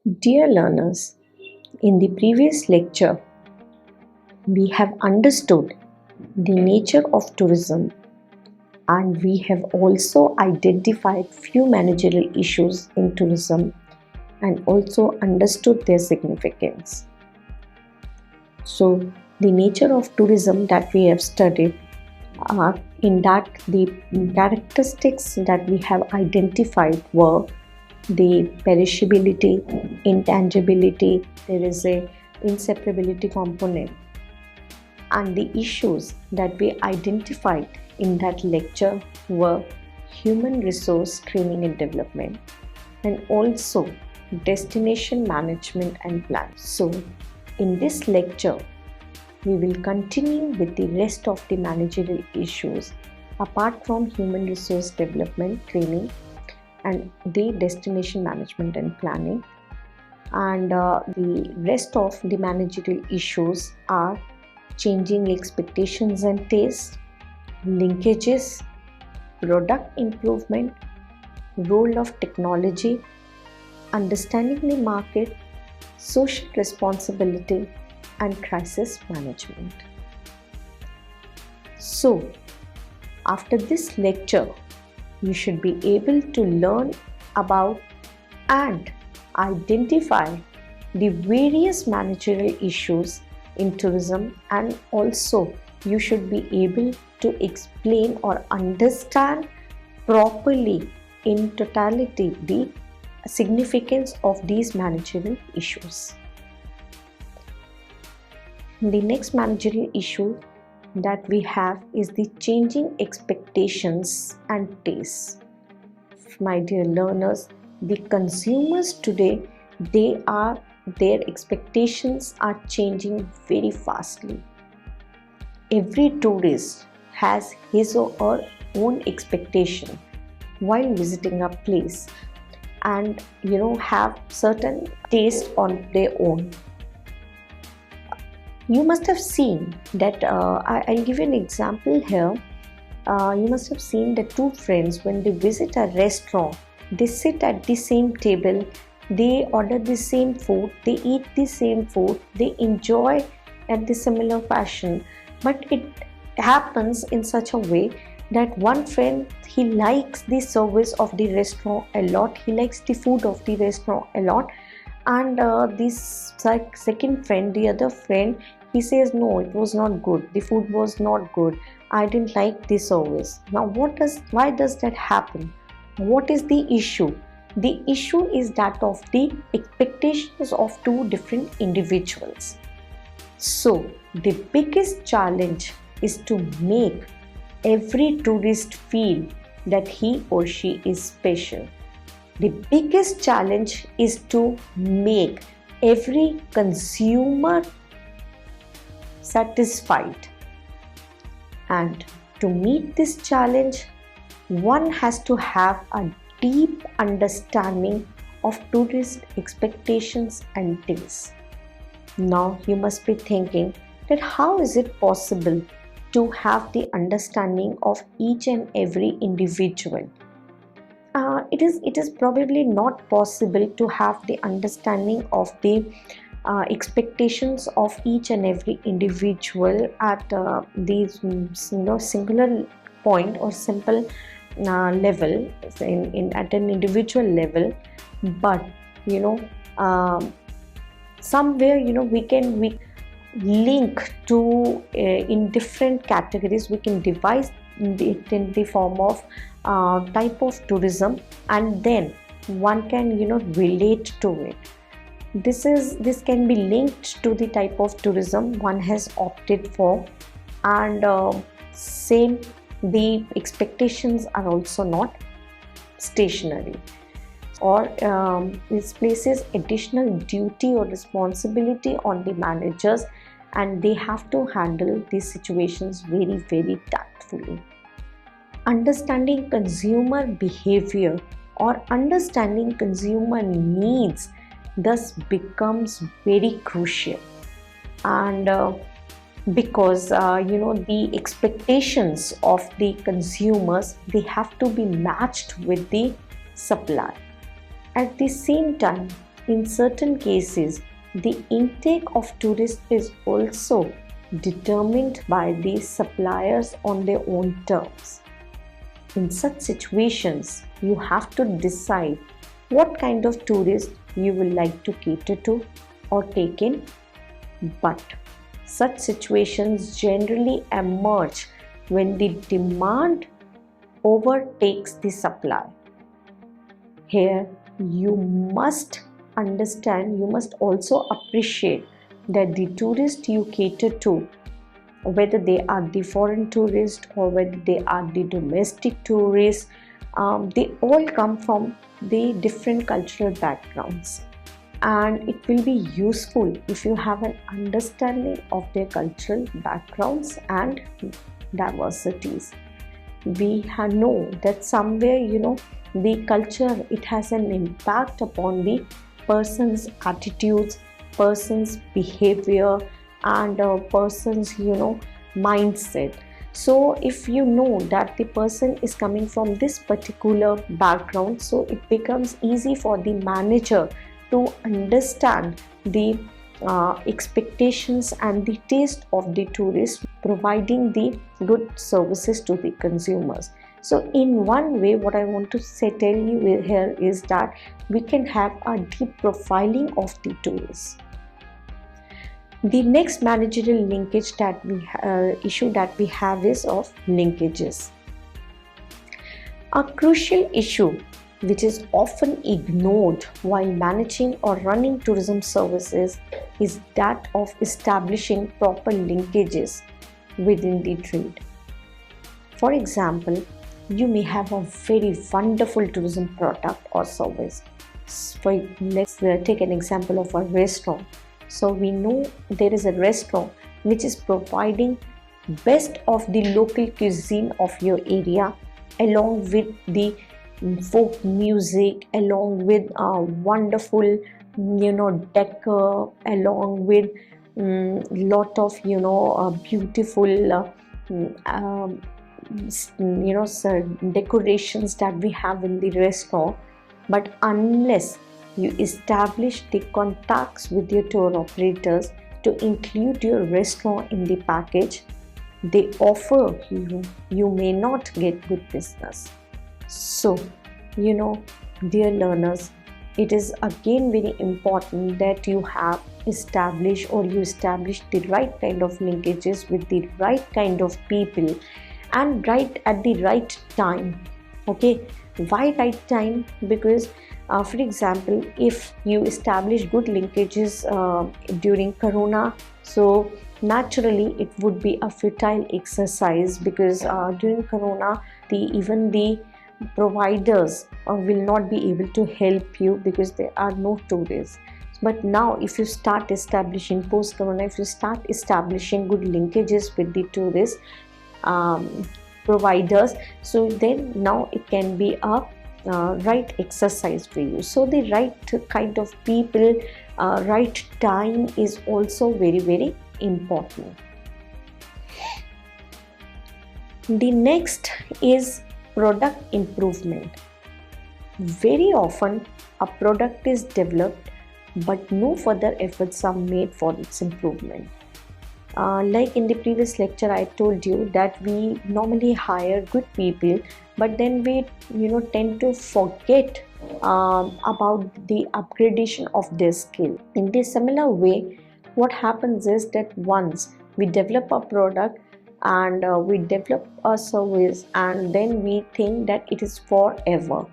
Dear learners, in the previous lecture, we have understood the nature of tourism and we have also identified few managerial issues in tourism and also understood their significance. So, the nature of tourism that we have studied, in that the characteristics that we have identified were the perishability, intangibility, there is a inseparability component, and the issues that we identified in that lecture were human resource training and development and also destination management and plan. So in this lecture we will continue with the rest of the managerial issues apart from human resource development training and the destination management and planning, and the rest of the managerial issues are changing expectations and tastes, linkages, product improvement, role of technology, understanding the market, social responsibility, and crisis management. So, after this lecture, you should be able to learn about and identify the various managerial issues in tourism, and also you should be able to explain or understand properly in totality the significance of these managerial issues. The next managerial issue that we have is the changing expectations and tastes. My dear learners, the consumers today, their expectations are changing very fastly. Every tourist has his or her own expectation while visiting a place and have certain taste on their own. You must have seen that, I'll give you an example here. You must have seen the two friends when they visit a restaurant, they sit at the same table, they order the same food, they eat the same food, they enjoy at the similar fashion, but it happens in such a way that one friend, he likes the service of the restaurant a lot, he likes the food of the restaurant a lot, and this second friend, the other friend, he says no, it was not good, the food was not good, I didn't like the service. Now why does that happen? What is the issue? The issue is that of the expectations of two different individuals. So the biggest challenge is to make every tourist feel that he or she is special. The biggest challenge is to make every consumer satisfied. And to meet this challenge, one has to have a deep understanding of tourist expectations and tastes. Now you must be thinking that how is it possible to have the understanding of each and every individual? It is probably not possible to have the understanding of the expectations of each and every individual at these singular point or simple level in at an individual level, but somewhere we link to in different categories, we can devise it in the form of type of tourism, and then one can relate to it. This can be linked to the type of tourism one has opted for, and same, the expectations are also not stationary, or this places additional duty or responsibility on the managers, and they have to handle these situations very, very tactfully. Understanding consumer behavior or understanding consumer needs thus becomes very crucial, and because the expectations of the consumers, they have to be matched with the supply. At the same time, In certain cases, the intake of tourists is also determined by the suppliers on their own terms. In such situations, you have to decide what kind of tourist you will like to cater to or take in. But such situations generally emerge when the demand overtakes the supply. Here, you must understand, you must also appreciate that the tourists you cater to, whether they are the foreign tourists or whether they are the domestic tourists, they all come from the different cultural backgrounds, and it will be useful if you have an understanding of their cultural backgrounds and diversities. We know that somewhere, the culture, it has an impact upon the person's attitudes, person's behavior, and a person's mindset. So if you know that the person is coming from this particular background, so it becomes easy for the manager to understand the expectations and the taste of the tourists, providing the good services to the consumers. So in one way, what I want to tell you here is that we can have a deep profiling of the tourists. The next managerial linkage that issue that we have is of linkages. A crucial issue which is often ignored while managing or running tourism services is that of establishing proper linkages within the trade. For example, you may have a very wonderful tourism product or service. Let's take an example of a restaurant. So we know there is a restaurant which is providing best of the local cuisine of your area, along with the folk music, along with wonderful decor, along with lot of beautiful decorations that we have in the restaurant. But unless you establish the contacts with your tour operators to include your restaurant in the package they offer you may not get good business. So, dear learners, it is again very important that you have established the right kind of linkages with the right kind of people and right at the right time. Okay, why right time? Because for example, if you establish good linkages during Corona, so naturally it would be a futile exercise, because during Corona even the providers will not be able to help you because there are no tourists. But now if you start establishing post-Corona, if you start establishing good linkages with the tourist providers, so then now it can be a right exercise for you. So the right kind of people, right time is also very, very important. The next is product improvement. Very often a product is developed but no further efforts are made for its improvement. Like in the previous lecture, I told you that we normally hire good people, but then we tend to forget about the upgradation of their skill. In this similar way, what happens is that once we develop a product and we develop a service, and then we think that it is forever.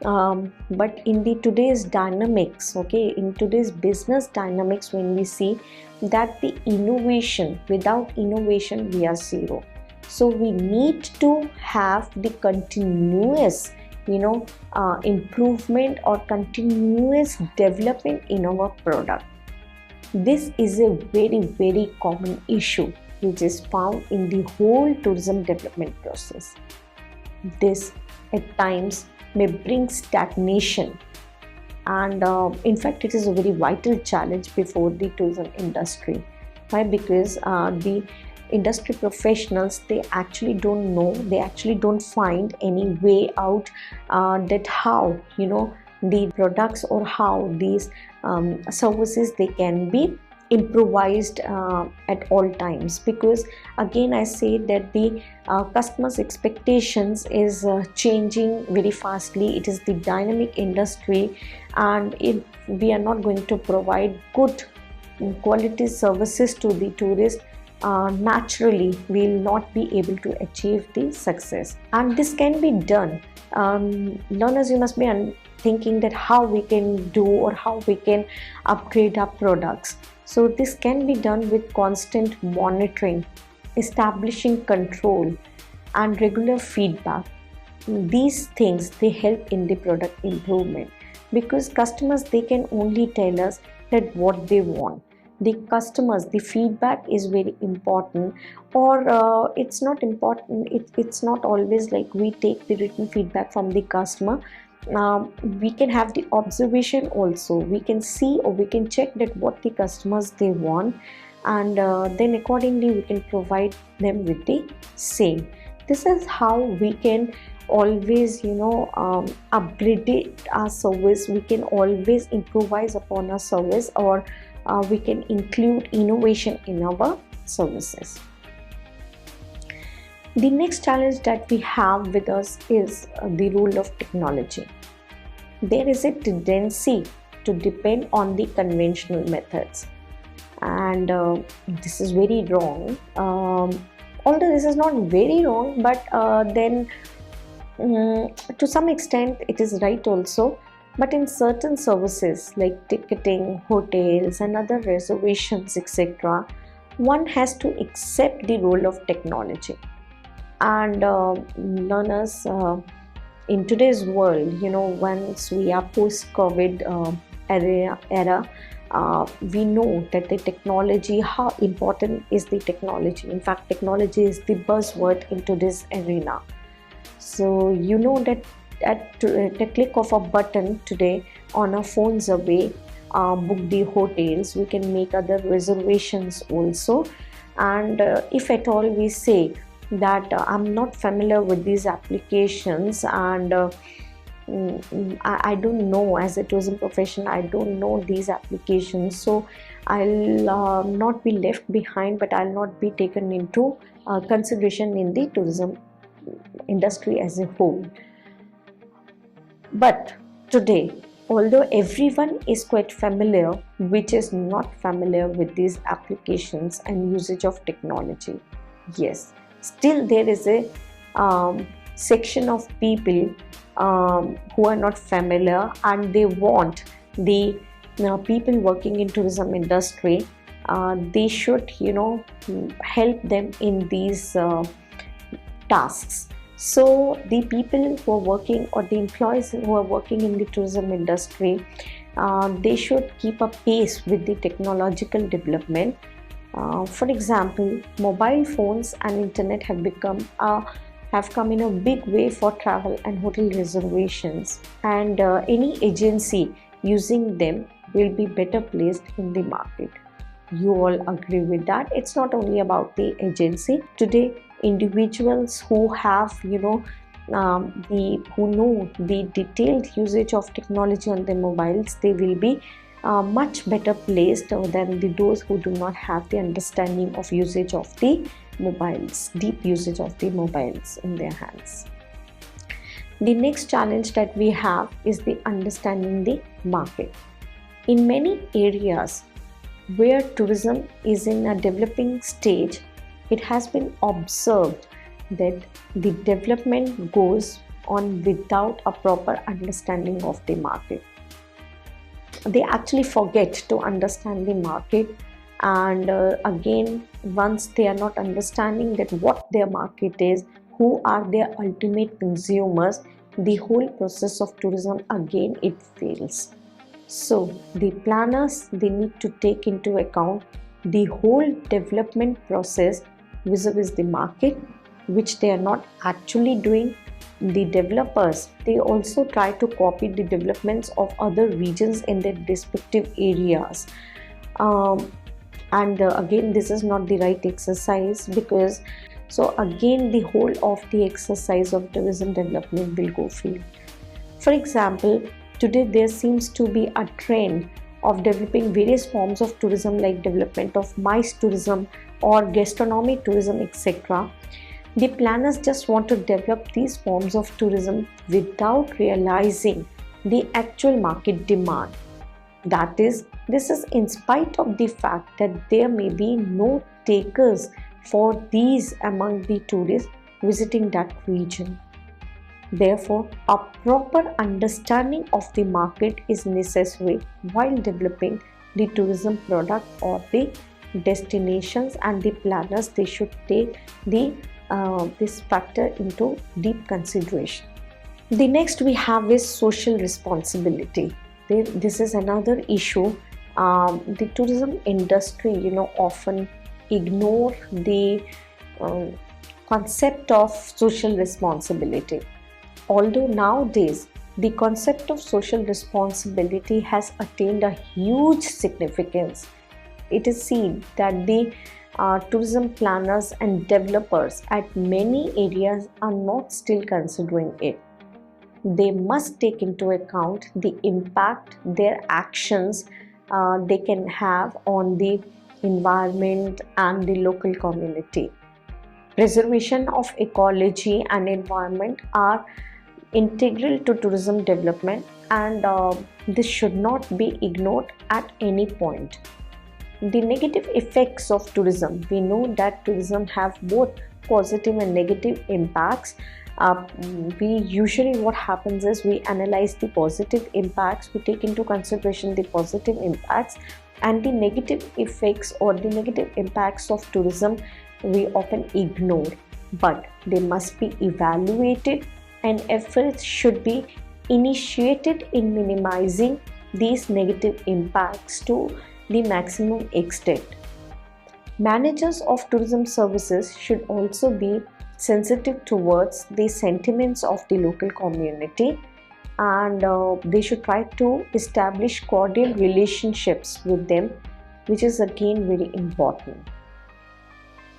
But in the today's dynamics, in today's business dynamics, when we see that the innovation, without innovation we are zero. So we need to have the continuous improvement or continuous development in our product. This is a very, very common issue which is found in the whole tourism development process. This at times may bring stagnation, and in fact it is a very vital challenge before the tourism industry. Why? Because the industry professionals, they actually don't know, they actually don't find any way out that how the products or how these services they can be improvised at all times. Because again I say that the customers expectations is changing very fastly. It is the dynamic industry, and if we are not going to provide good quality services to the tourist, naturally we will not be able to achieve the success. And this can be done. Learners, you must be thinking that how we can do or how we can upgrade our products. So this can be done with constant monitoring, establishing control, and regular feedback. These things they help in the product improvement, because customers they can only tell us that what they want. The customers, the feedback is very important, or it's not important. It's not always like we take the written feedback from the customer. We can have the observation also. We can see or we can check that what the customers they want, and then accordingly we can provide them with the same. This is how we can always upgrade our service. We can always improvise upon our service, or we can include innovation in our services. The next challenge that we have with us is the role of technology. There is a tendency to depend on the conventional methods, and this is very wrong. Although this is not very wrong, but then to some extent it is right also. But in certain services like ticketing, hotels, and other reservations, etc., one has to accept the role of technology. And learners, in today's world, once we are post-COVID era, we know that the technology, how important is the technology. In fact, technology is the buzzword into this arena. So you know that at the click of a button today on our phones away, book the hotels, we can make other reservations also. And if at all we say that I'm not familiar with these applications, and I don't know, as a tourism profession, I don't know these applications, so I'll not be left behind, but I'll not be taken into consideration in the tourism industry as a whole. But today, although everyone is quite familiar, which is not familiar with these applications and usage of technology, yes, still there is a section of people who are not familiar, and they want the people working in tourism industry, they should help them in these tasks. So the people who are working, or the employees who are working in the tourism industry, they should keep up pace with the technological development. For example, mobile phones and internet have come in a big way for travel and hotel reservations, and any agency using them will be better placed in the market. You all agree with that? It's not only about the agency. Today, individuals who have who know the detailed usage of technology on their mobiles, they will be much better placed than those who do not have the understanding of usage of the mobiles, deep usage of the mobiles in their hands. The next challenge that we have is the understanding the market. In many areas where tourism is in a developing stage, it has been observed that the development goes on without a proper understanding of the market. They actually forget to understand the market, and again, once they are not understanding that what their market is, who are their ultimate consumers, the whole process of tourism again it fails. So the planners, they need to take into account the whole development process vis-a-vis the market, which they are not actually doing. The developers, they also try to copy the developments of other regions in their respective areas, and again, this is not the right exercise, because so again the whole of the exercise of tourism development will go fail. For example, Today there seems to be a trend of developing various forms of tourism like development of MICE tourism or gastronomy tourism, etc. The planners just want to develop these forms of tourism without realizing the actual market demand. That is, this is in spite of the fact that there may be no takers for these among the tourists visiting that region. Therefore, a proper understanding of the market is necessary while developing the tourism product or the destinations, and the planners they should take this factor into deep consideration. The next we have is social responsibility. This is another issue. The tourism industry, often ignore the um, concept of social responsibility. Although nowadays the concept of social responsibility has attained a huge significance, it is seen that the tourism planners and developers at many areas are not still considering it. They must take into account the impact their actions they can have on the environment and the local community. Preservation of ecology and environment are integral to tourism development, and this should not be ignored at any point. The negative effects of tourism, we know that tourism have both positive and negative impacts. We usually, what happens is, we analyze the positive impacts, we take into consideration the positive impacts, and the negative effects or the negative impacts of tourism we often ignore, but they must be evaluated and efforts should be initiated in minimizing these negative impacts to the maximum extent. Managers of tourism services should also be sensitive towards the sentiments of the local community, and they should try to establish cordial relationships with them, which is again very important.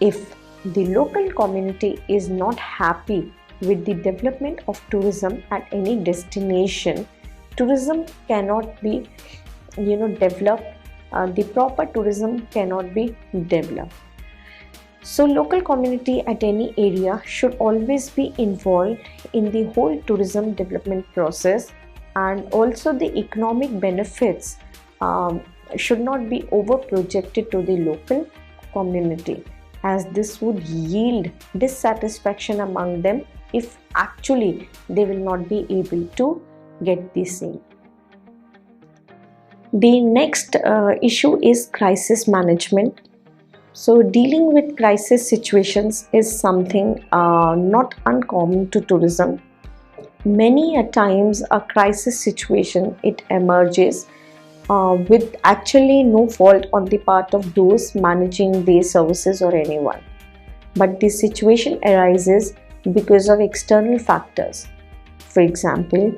If the local community is not happy with the development of tourism at any destination, tourism cannot be developed. The proper tourism cannot be developed. So local community at any area should always be involved in the whole tourism development process, and also the economic benefits should not be over projected to the local community, as this would yield dissatisfaction among them if actually they will not be able to get the same. The next issue is crisis management. So dealing with crisis situations is something not uncommon to tourism. Many a times a crisis situation, it emerges with actually no fault on the part of those managing the services or anyone. But this situation arises because of external factors. For example,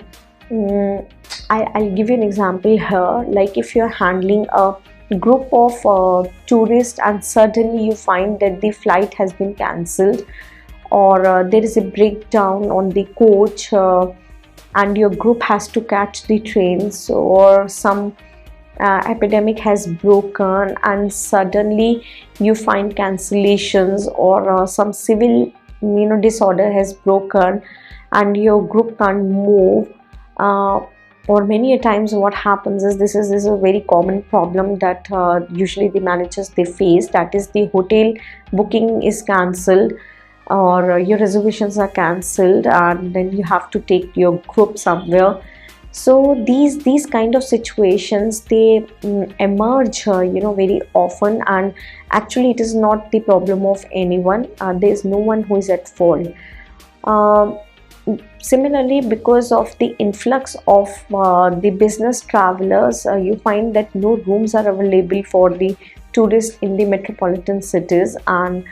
I'll give you an example here. Like if you're handling a group of tourists and suddenly you find that the flight has been cancelled, or there is a breakdown on the coach and your group has to catch the trains, or some epidemic has broken and suddenly you find cancellations, or some civil disorder has broken and your group can't move, or many a times what happens is, this is a very common problem that usually the managers they face, that is the hotel booking is cancelled or your reservations are cancelled and then you have to take your group somewhere. So these kind of situations, they emerge very often, and actually it is not the problem of anyone. There is no one who is at fault. Similarly, because of the influx of the business travelers, you find that no rooms are available for the tourists in the metropolitan cities, and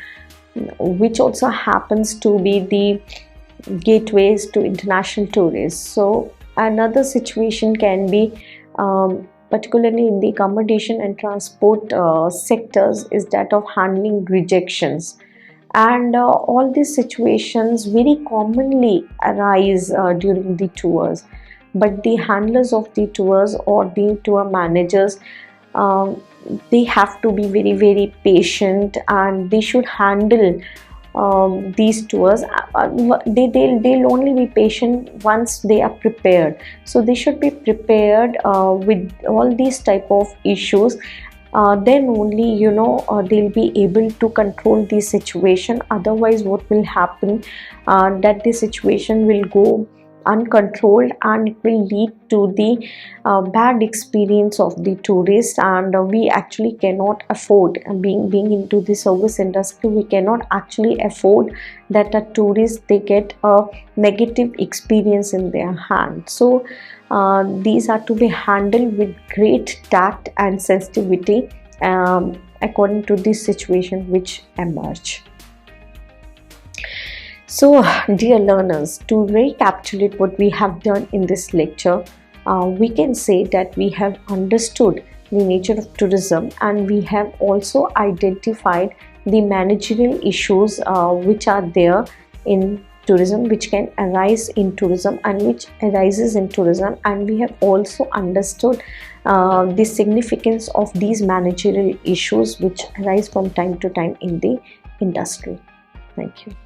which also happens to be the gateways to international tourists. So another situation can be, particularly in the accommodation and transport sectors, is that of handling rejections. And all these situations very commonly arise during the tours. but the handlers of the tours or the tour managers, um, they have to be very very patient, and they should handle these tours. They'll only be patient once they are prepared. So they should be prepared with all these type of issues. Then only they'll be able to control the situation. Otherwise what will happen, that the situation will go uncontrolled, and it will lead to the bad experience of the tourist. And we actually cannot afford, being into the service industry, we cannot actually afford that a tourist they get a negative experience in their hand. So these are to be handled with great tact and sensitivity, according to the situation which emerge. So, dear learners, to recapitulate what we have done in this lecture, we can say that we have understood the nature of tourism, and we have also identified the managerial issues which are there in tourism, which can arise in tourism and which arises in tourism, and we have also understood the significance of these managerial issues which arise from time to time in the industry. Thank you.